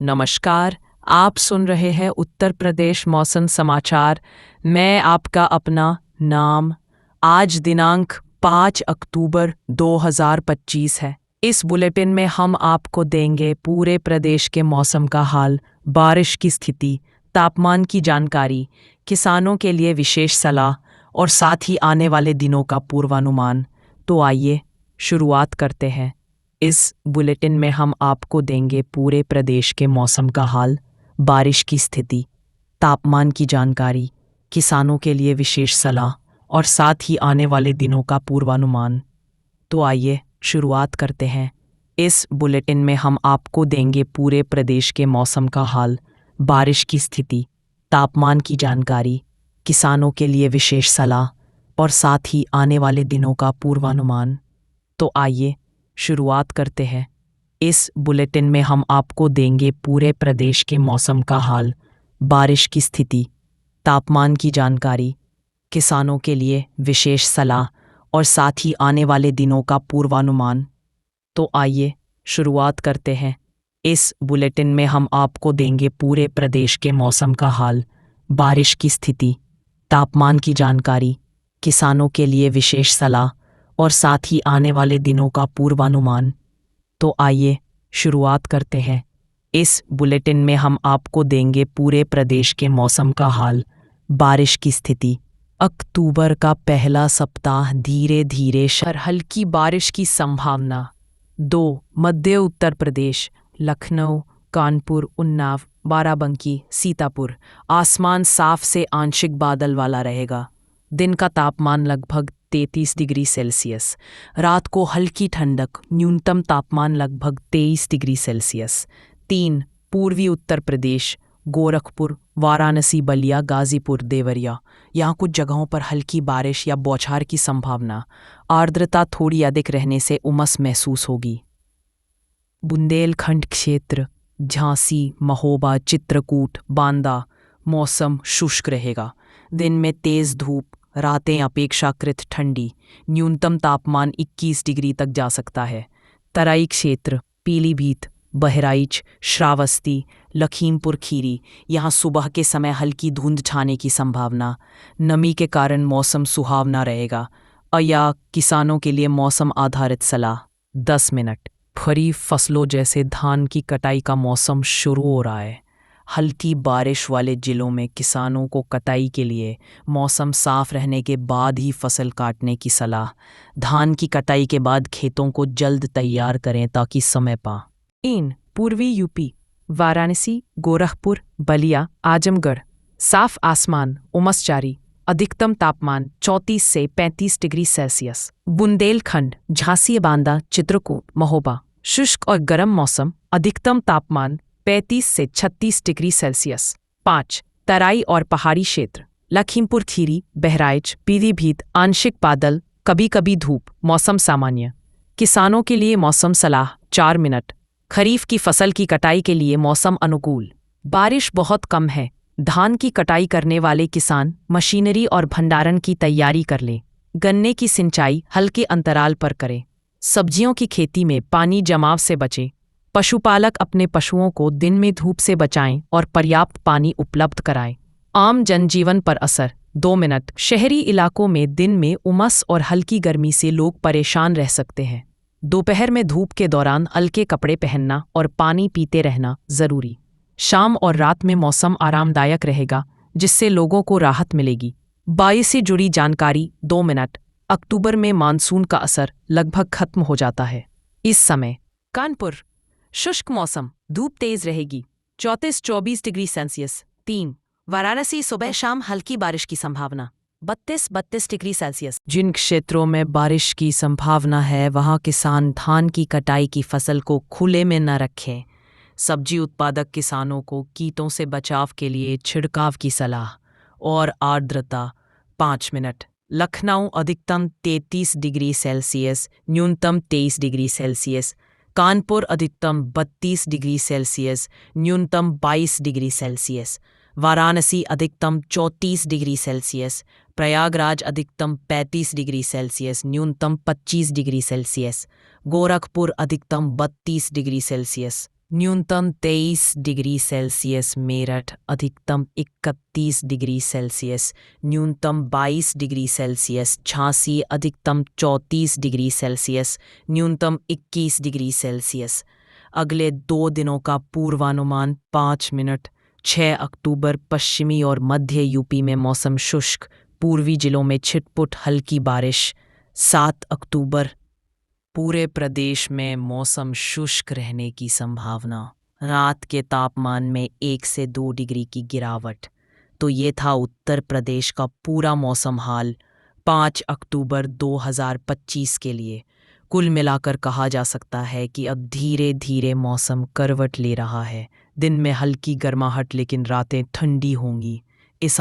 नमस्कार। आप सुन रहे हैं उत्तर प्रदेश मौसम समाचार। मैं आपका अपना नाम। आज दिनांक 5 अक्टूबर 2025 है। इस बुलेटिन में हम आपको देंगे पूरे प्रदेश के मौसम का हाल, बारिश की स्थिति, तापमान की जानकारी, किसानों के लिए विशेष सलाह और साथ ही आने वाले दिनों का पूर्वानुमान। तो आइए शुरुआत करते हैं। इस बुलेटिन में हम आपको देंगे पूरे प्रदेश के मौसम का हाल, बारिश की स्थिति, तापमान की जानकारी, किसानों के लिए विशेष सलाह और साथ ही आने वाले दिनों का पूर्वानुमान। तो आइए शुरुआत करते हैं। इस बुलेटिन में हम आपको देंगे पूरे प्रदेश के मौसम का हाल, बारिश की स्थिति, तापमान की जानकारी, किसानों के लिए विशेष सलाह और साथ ही आने वाले दिनों का पूर्वानुमान। तो आइए शुरुआत करते हैं। इस बुलेटिन में हम आपको देंगे पूरे प्रदेश के मौसम का हाल, बारिश की स्थिति, तापमान की जानकारी, किसानों के लिए विशेष सलाह और साथ ही आने वाले दिनों का पूर्वानुमान। तो आइए शुरुआत करते हैं। इस बुलेटिन में हम आपको देंगे पूरे प्रदेश के मौसम का हाल, बारिश की स्थिति, तापमान की जानकारी, किसानों के लिए विशेष सलाह और साथ ही आने वाले दिनों का पूर्वानुमान। तो आइए शुरुआत करते हैं। इस बुलेटिन में हम आपको देंगे पूरे प्रदेश के मौसम का हाल, बारिश की स्थिति। अक्टूबर का पहला सप्ताह धीरे धीरे हल्की बारिश की संभावना। 2 मध्य उत्तर प्रदेश, लखनऊ, कानपुर, उन्नाव, बाराबंकी, सीतापुर। आसमान साफ से आंशिक बादल वाला रहेगा। दिन का तापमान लगभग 33 डिग्री सेल्सियस। रात को हल्की ठंडक, न्यूनतम तापमान लगभग 23 डिग्री सेल्सियस। 3 पूर्वी उत्तर प्रदेश, गोरखपुर, वाराणसी, बलिया, गाजीपुर, देवरिया। यहाँ कुछ जगहों पर हल्की बारिश या बौछार की संभावना। आर्द्रता थोड़ी अधिक रहने से उमस महसूस होगी। बुंदेलखंड क्षेत्र, झांसी, महोबा, चित्रकूट, बांदा। मौसम शुष्क रहेगा। दिन में तेज धूप, रातें अपेक्षाकृत ठंडी। न्यूनतम तापमान 21 डिग्री तक जा सकता है। तराई क्षेत्र, पीलीभीत, बहराइच, श्रावस्ती, लखीमपुर खीरी। यहाँ सुबह के समय हल्की धुंध छाने की संभावना। नमी के कारण मौसम सुहावना रहेगा। या किसानों के लिए मौसम आधारित सलाह। 10 मिनट। खरीफ फसलों जैसे धान की कटाई का मौसम शुरू हो रहा है। हल्की बारिश वाले जिलों में किसानों को कटाई के लिए मौसम साफ रहने के बाद ही फसल काटने की सलाह। धान की कटाई के बाद खेतों को जल्द तैयार करें ताकि समय पा। इन पूर्वी यूपी, वाराणसी, गोरखपुर, बलिया, आजमगढ़। साफ आसमान, उमस जारी। अधिकतम तापमान 34 से 35 डिग्री सेल्सियस। बुंदेलखंड, झांसी, बांदा, चित्रकूट, महोबा। शुष्क और गर्म मौसम। अधिकतम तापमान 35 से 36 डिग्री सेल्सियस। 5 तराई और पहाड़ी क्षेत्र, लखीमपुर खीरी, बहराइच, पीलीभीत। आंशिक बादल, कभी कभी धूप। मौसम सामान्य। किसानों के लिए मौसम सलाह। 4 मिनट। खरीफ की फसल की कटाई के लिए मौसम अनुकूल। बारिश बहुत कम है। धान की कटाई करने वाले किसान मशीनरी और भंडारण की तैयारी कर लें। गन्ने की सिंचाई हल्के अंतराल पर करें। सब्जियों की खेती में पानी जमाव से बचें। पशुपालक अपने पशुओं को दिन में धूप से बचाएं और पर्याप्त पानी उपलब्ध कराएं। आम जनजीवन पर असर। 2 मिनट। शहरी इलाकों में दिन में उमस और हल्की गर्मी से लोग परेशान रह सकते हैं। दोपहर में धूप के दौरान हल्के कपड़े पहनना और पानी पीते रहना जरूरी। शाम और रात में मौसम आरामदायक रहेगा, जिससे लोगों को राहत मिलेगी। वायु से जुड़ी जानकारी। 2 मिनट। अक्टूबर में मानसून का असर लगभग खत्म हो जाता है। इस समय कानपुर शुष्क मौसम, धूप तेज रहेगी। 34-24 डिग्री सेल्सियस। 3 वाराणसी, सुबह शाम हल्की बारिश की संभावना। 32-32 डिग्री सेल्सियस। जिन क्षेत्रों में बारिश की संभावना है वहां किसान धान की कटाई की फसल को खुले में न रखें। सब्जी उत्पादक किसानों को कीटों से बचाव के लिए छिड़काव की सलाह। और आर्द्रता। 5 मिनट। लखनऊ, अधिकतम 33 डिग्री सेल्सियस, न्यूनतम 23 डिग्री सेल्सियस। कानपुर, अधिकतम 32 डिग्री सेल्सियस, न्यूनतम 22 डिग्री सेल्सियस। वाराणसी, अधिकतम 34 डिग्री सेल्सियस। प्रयागराज, अधिकतम 35 डिग्री सेल्सियस, न्यूनतम 25 डिग्री सेल्सियस। गोरखपुर, अधिकतम 32 डिग्री सेल्सियस। न्यूनतम 23 डिग्री सेल्सियस मेरठ, अधिकतम 31 डिग्री सेल्सियस, न्यूनतम 22 डिग्री सेल्सियस झांसी, अधिकतम 34 डिग्री सेल्सियस, न्यूनतम 21 डिग्री सेल्सियस। अगले 2 दिनों का पूर्वानुमान 5 मिनट। 6 अक्टूबर पश्चिमी और मध्य यूपी में मौसम शुष्क, पूर्वी जिलों में छिटपुट हल्की बारिश। 7 अक्टूबर पूरे प्रदेश में मौसम शुष्क रहने की संभावना, रात के तापमान में 1 से 2 डिग्री की गिरावट। तो ये था उत्तर प्रदेश का पूरा मौसम हाल 5 अक्टूबर 2025 के लिए। कुल मिलाकर कहा जा सकता है कि अब धीरे धीरे मौसम करवट ले रहा है। दिन में हल्की गर्माहट लेकिन रातें ठंडी होंगी। इस